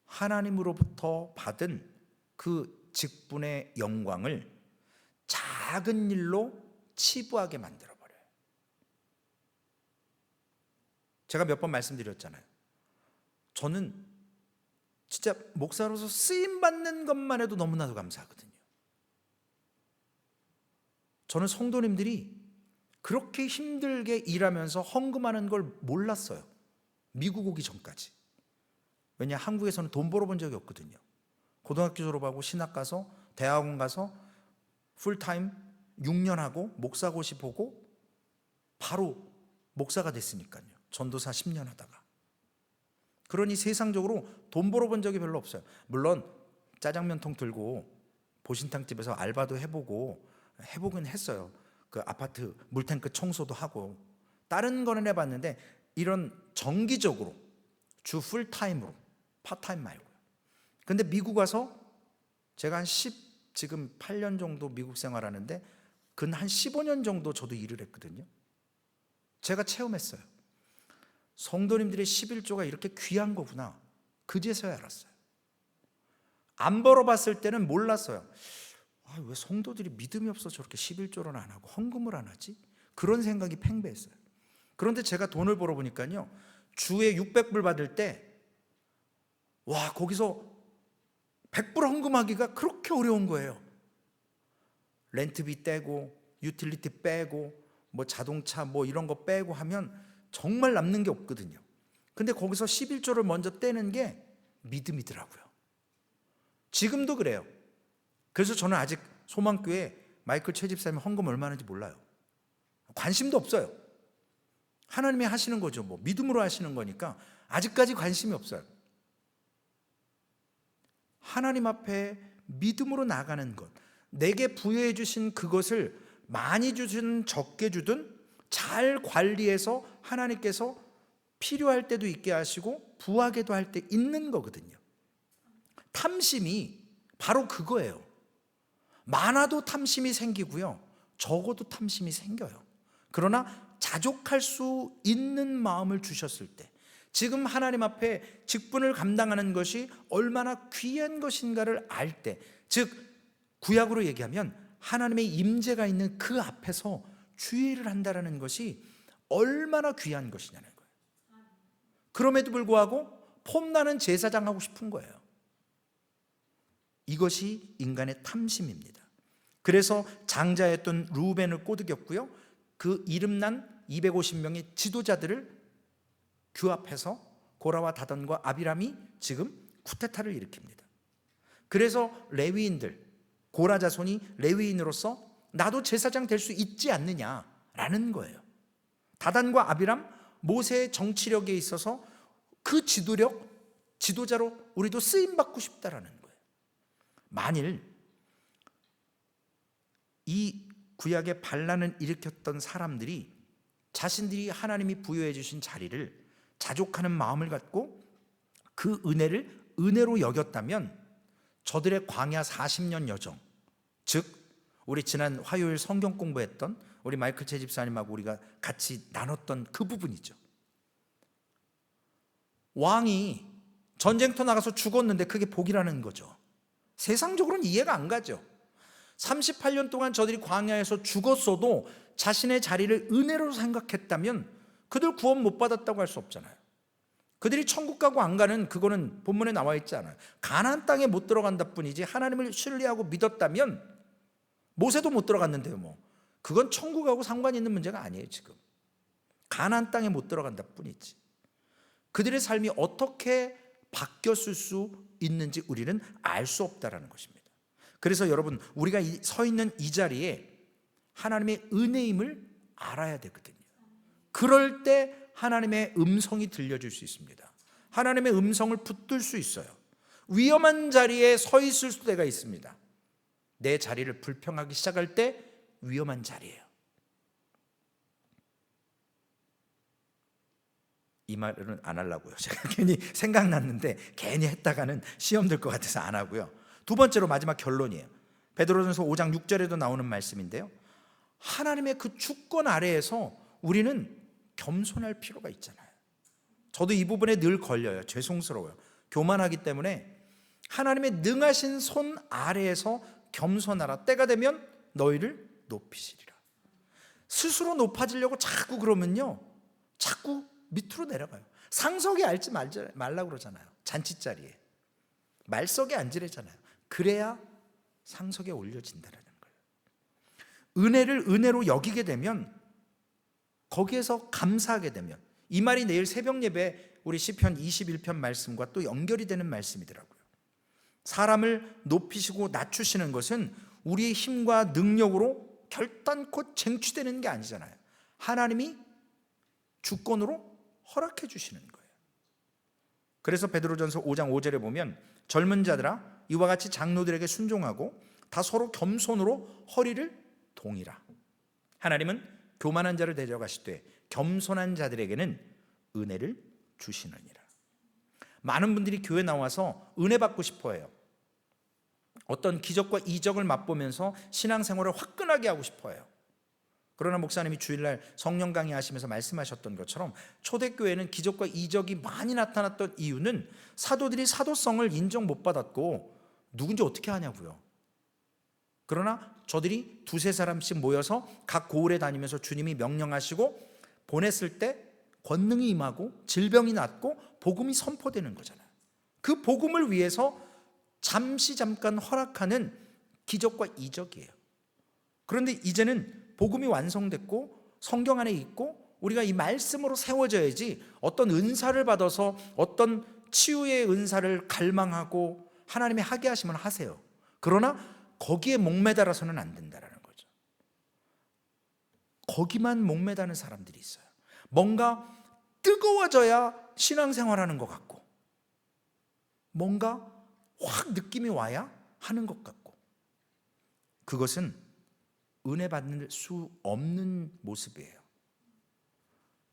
A: 하나님으로부터 받은 그 직분의 영광을 작은 일로 치부하게 만들어버려요. 제가 몇 번 말씀드렸잖아요. 저는 진짜 목사로서 쓰임받는 것만 해도 너무나도 감사하거든요. 저는 성도님들이 그렇게 힘들게 일하면서 헌금하는 걸 몰랐어요. 미국 오기 전까지. 왜냐, 한국에서는 돈 벌어본 적이 없거든요. 고등학교 졸업하고 신학 가서 대학원 가서 풀타임 6년 하고 목사고시 보고 바로 목사가 됐으니까요. 전도사 10년 하다가. 그러니 세상적으로 돈 벌어본 적이 별로 없어요. 물론 짜장면통 들고 보신탕집에서 알바도 해보긴 했어요. 그 아파트 물탱크 청소도 하고 다른 거는 해봤는데 이런 정기적으로 주 풀타임으로 파타임 말고요. 근데 미국 와서 제가 한 지금 8년 정도 미국 생활하는데 근 한 15년 정도 저도 일을 했거든요. 제가 체험했어요. 성도님들의 11조가 이렇게 귀한 거구나. 그제서야 알았어요. 안 벌어봤을 때는 몰랐어요. 왜 성도들이 믿음이 없어서 저렇게 11조를 안 하고 헌금을 안 하지? 그런 생각이 팽배했어요. 그런데 제가 돈을 벌어보니까요, 주에 600불 받을 때 거기서 100불 헌금하기가 그렇게 어려운 거예요. 렌트비 떼고 유틸리티 빼고 뭐 자동차 뭐 이런 거 빼고 하면 정말 남는 게 없거든요. 근데 거기서 11조를 먼저 떼는 게 믿음이더라고요. 지금도 그래요. 그래서 저는 아직 소망교회 마이클 최 집사님 헌금 얼마인지 몰라요. 관심도 없어요. 하나님이 하시는 거죠. 뭐 믿음으로 하시는 거니까 아직까지 관심이 없어요. 하나님 앞에 믿음으로 나가는 것, 내게 부여해 주신 그것을 많이 주든 적게 주든 잘 관리해서 하나님께서 필요할 때도 있게 하시고 부하게도 할 때 있는 거거든요. 탐심이 바로 그거예요. 많아도 탐심이 생기고요, 적어도 탐심이 생겨요. 그러나 자족할 수 있는 마음을 주셨을 때, 지금 하나님 앞에 직분을 감당하는 것이 얼마나 귀한 것인가를 알 때, 즉 구약으로 얘기하면 하나님의 임재가 있는 그 앞에서 주의를 한다는 것이 얼마나 귀한 것이냐는 거예요. 그럼에도 불구하고 폼나는 제사장 하고 싶은 거예요. 이것이 인간의 탐심입니다. 그래서 장자였던 루벤을 꼬드겼고요, 그 이름난 250명의 지도자들을 규합해서 고라와 다단과 아비람이 지금 쿠데타를 일으킵니다. 그래서 레위인들, 고라 자손이 레위인으로서 나도 제사장 될 수 있지 않느냐라는 거예요. 다단과 아비람, 모세의 정치력에 있어서 그 지도력, 지도자로 우리도 쓰임받고 싶다라는 거예요. 만일 이 구약의 반란을 일으켰던 사람들이 자신들이 하나님이 부여해 주신 자리를 자족하는 마음을 갖고 그 은혜를 은혜로 여겼다면 저들의 광야 40년 여정, 즉 우리 지난 화요일 성경 공부했던 우리 마이클 최 집사님하고 우리가 같이 나눴던 그 부분이죠. 왕이 전쟁터 나가서 죽었는데 그게 복이라는 거죠. 세상적으로는 이해가 안 가죠. 38년 동안 저들이 광야에서 죽었어도 자신의 자리를 은혜로 생각했다면 그들 구원 못 받았다고 할 수 없잖아요. 그들이 천국 가고 안 가는 그거는 본문에 나와 있지 않아요. 가나안 땅에 못 들어간다 뿐이지 하나님을 신뢰하고 믿었다면, 모세도 못 들어갔는데요, 뭐 그건 천국하고 상관이 있는 문제가 아니에요. 지금 가나안 땅에 못 들어간다 뿐이지. 그들의 삶이 어떻게 바뀌었을 수 있는지 우리는 알 수 없다라는 것입니다. 그래서 여러분, 우리가 서 있는 이 자리에 하나님의 은혜임을 알아야 되거든요. 그럴 때 하나님의 음성이 들려줄 수 있습니다. 하나님의 음성을 붙들 수 있어요. 위험한 자리에 서 있을 때가 있습니다. 내 자리를 불평하기 시작할 때 위험한 자리예요. 이 말은 안 하려고요. 제가 괜히 생각났는데 괜히 했다가는 시험 들 것 같아서 안 하고요. 두 번째로 마지막 결론이에요. 베드로전서 5장 6절에도 나오는 말씀인데요, 하나님의 그 주권 아래에서 우리는 겸손할 필요가 있잖아요. 저도 이 부분에 늘 걸려요. 죄송스러워요. 교만하기 때문에 하나님의 능하신 손 아래에서 겸손하라. 때가 되면 너희를 높이시리라. 스스로 높아지려고 자꾸 그러면요, 자꾸 밑으로 내려가요. 상석에 앉지 말라고 그러잖아요. 잔치자리에 말석에 앉으래잖아요. 그래야 상석에 올려진다는 거예요. 은혜를 은혜로 여기게 되면, 거기에서 감사하게 되면, 이 말이 내일 새벽 예배 우리 시편 21편 말씀과 또 연결이 되는 말씀이더라고요. 사람을 높이시고 낮추시는 것은 우리의 힘과 능력으로 결단코 쟁취되는 게 아니잖아요. 하나님이 주권으로 허락해 주시는 거예요. 그래서 베드로전서 5장 5절에 보면, 젊은 자들아 이와 같이 장로들에게 순종하고 다 서로 겸손으로 허리를 동이라. 하나님은 교만한 자를 대적하시되 겸손한 자들에게는 은혜를 주시느니라. 많은 분들이 교회 나와서 은혜 받고 싶어 해요. 어떤 기적과 이적을 맛보면서 신앙생활을 화끈하게 하고 싶어 해요. 그러나 목사님이 주일날 성령 강의하시면서 말씀하셨던 것처럼 초대교회는 기적과 이적이 많이 나타났던 이유는 사도들이 사도성을 인정 못 받았고 누군지 어떻게 하냐고요. 그러나 저들이 두세 사람씩 모여서 각 고을에 다니면서 주님이 명령하시고 보냈을 때 권능이 임하고 질병이 낫고 복음이 선포되는 거잖아요. 그 복음을 위해서 잠깐 허락하는 기적과 이적이에요. 그런데 이제는 복음이 완성됐고 성경 안에 있고 우리가 이 말씀으로 세워져야지, 어떤 은사를 받아서 어떤 치유의 은사를 갈망하고 하나님이 하게 하시면 하세요. 그러나 거기에 목매달아서는 안 된다라는 거죠. 거기만 목매다는 사람들이 있어요. 뭔가 뜨거워져야 신앙생활하는 것 같고, 뭔가 확 느낌이 와야 하는 것 같고, 그것은 은혜 받을 수 없는 모습이에요.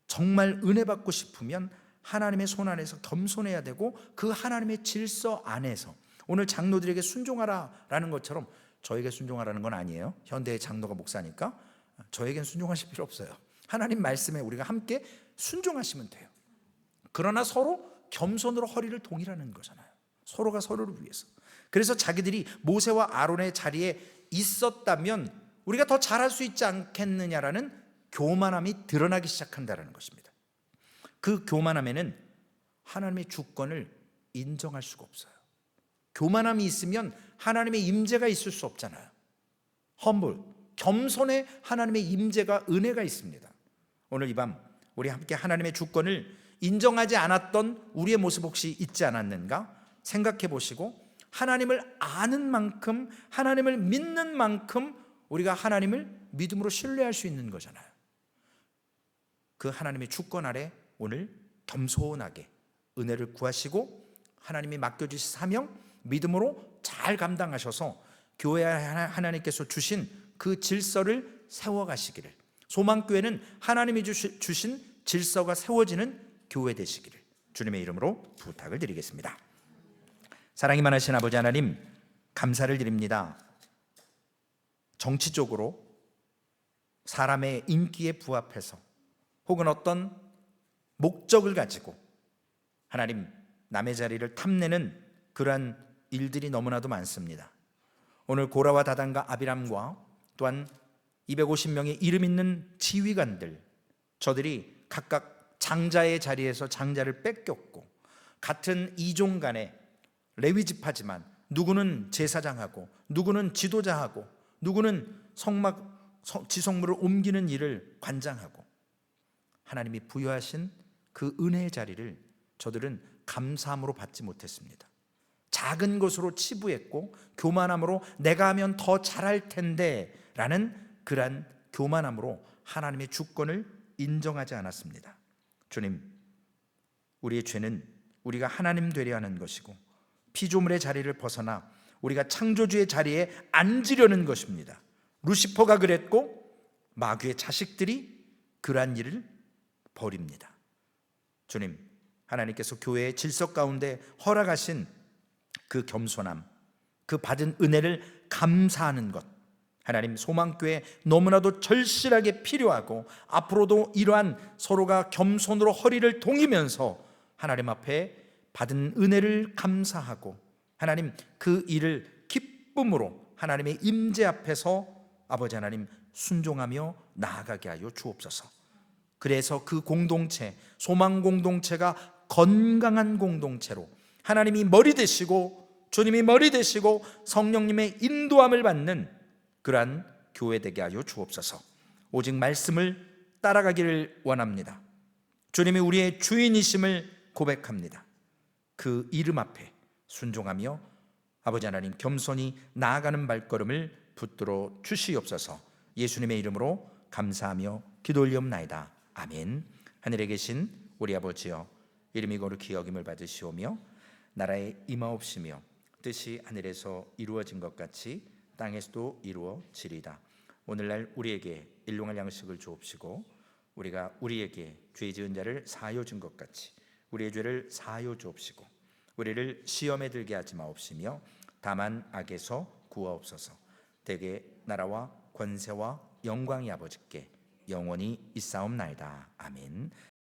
A: 정말 은혜 받고 싶으면 하나님의 손 안에서 겸손해야 되고, 그 하나님의 질서 안에서, 오늘 장로들에게 순종하라라는 것처럼 저에게 순종하라는 건 아니에요. 현대의 장로가 목사니까 저에겐 순종하실 필요 없어요. 하나님 말씀에 우리가 함께 순종하시면 돼요. 그러나 서로 겸손으로 허리를 동이라는 거잖아요. 서로가 서로를 위해서. 그래서 자기들이 모세와 아론의 자리에 있었다면 우리가 더 잘할 수 있지 않겠느냐라는 교만함이 드러나기 시작한다는 것입니다. 그 교만함에는 하나님의 주권을 인정할 수가 없어요. 교만함이 있으면 하나님의 임재가 있을 수 없잖아요. humble, 겸손에 하나님의 임재가, 은혜가 있습니다. 오늘 이 밤 우리 함께 하나님의 주권을 인정하지 않았던 우리의 모습 혹시 있지 않았는가 생각해 보시고, 하나님을 아는 만큼, 하나님을 믿는 만큼 우리가 하나님을 믿음으로 신뢰할 수 있는 거잖아요. 그 하나님의 주권 아래 오늘 겸손하게 은혜를 구하시고, 하나님이 맡겨주신 사명 믿음으로 잘 감당하셔서 교회 하나님께서 주신 그 질서를 세워가시기를, 소망교회는 하나님이 주신 질서가 세워지는 교회 되시기를 주님의 이름으로 부탁을 드리겠습니다. 사랑이 많으신 아버지 하나님, 감사를 드립니다. 정치적으로 사람의 인기에 부합해서 혹은 어떤 목적을 가지고 하나님, 남의 자리를 탐내는 그러한 일들이 너무나도 많습니다. 오늘 고라와 다단과 아비람과 또한 250명의 이름 있는 지휘관들, 저들이 각각 장자의 자리에서 장자를 뺏겼고, 같은 이종 간에 레위지파지만 누구는 제사장하고 누구는 지도자하고 누구는 지성물을 옮기는 일을 관장하고, 하나님이 부여하신 그 은혜의 자리를 저들은 감사함으로 받지 못했습니다. 작은 것으로 치부했고, 교만함으로 내가 하면 더 잘할 텐데 라는 그러한 교만함으로 하나님의 주권을 인정하지 않았습니다. 주님, 우리의 죄는 우리가 하나님 되려 하는 것이고, 피조물의 자리를 벗어나 우리가 창조주의 자리에 앉으려는 것입니다. 루시퍼가 그랬고 마귀의 자식들이 그러한 일을 벌입니다. 주님, 하나님께서 교회의 질서 가운데 허락하신 그 겸손함, 그 받은 은혜를 감사하는 것, 하나님, 소망교회 너무나도 절실하게 필요하고, 앞으로도 이러한 서로가 겸손으로 허리를 동이면서 하나님 앞에 받은 은혜를 감사하고, 하나님 그 일을 기쁨으로 하나님의 임재 앞에서 아버지 하나님 순종하며 나아가게 하여 주옵소서. 그래서 그 공동체, 소망 공동체가 건강한 공동체로 하나님이 머리 되시고 주님이 머리 되시고 성령님의 인도함을 받는 그러한 교회 되게 하여 주옵소서. 오직 말씀을 따라가기를 원합니다. 주님이 우리의 주인이심을 고백합니다. 그 이름 앞에 순종하며 아버지 하나님 겸손히 나아가는 발걸음을 붙들어 주시옵소서. 예수님의 이름으로 감사하며 기도 올리옵나이다. 아멘. 하늘에 계신 우리 아버지여, 이름이 거룩히 여김을 받으시오며 나라에 임하옵시며 뜻이 하늘에서 이루어진 것 같이 땅에서도 이루어지리이다. 오늘날 우리에게 일용할 양식을 주옵시고, 우리가 우리에게 죄 지은 자를 사하여 준 것 같이 우리의 죄를 사하여 주옵시고, 우리를 시험에 들게 하지 마옵시며 다만 악에서 구하옵소서. 대개 나라와 권세와 영광이 아버지께 영원히 있사옵나이다. 아멘.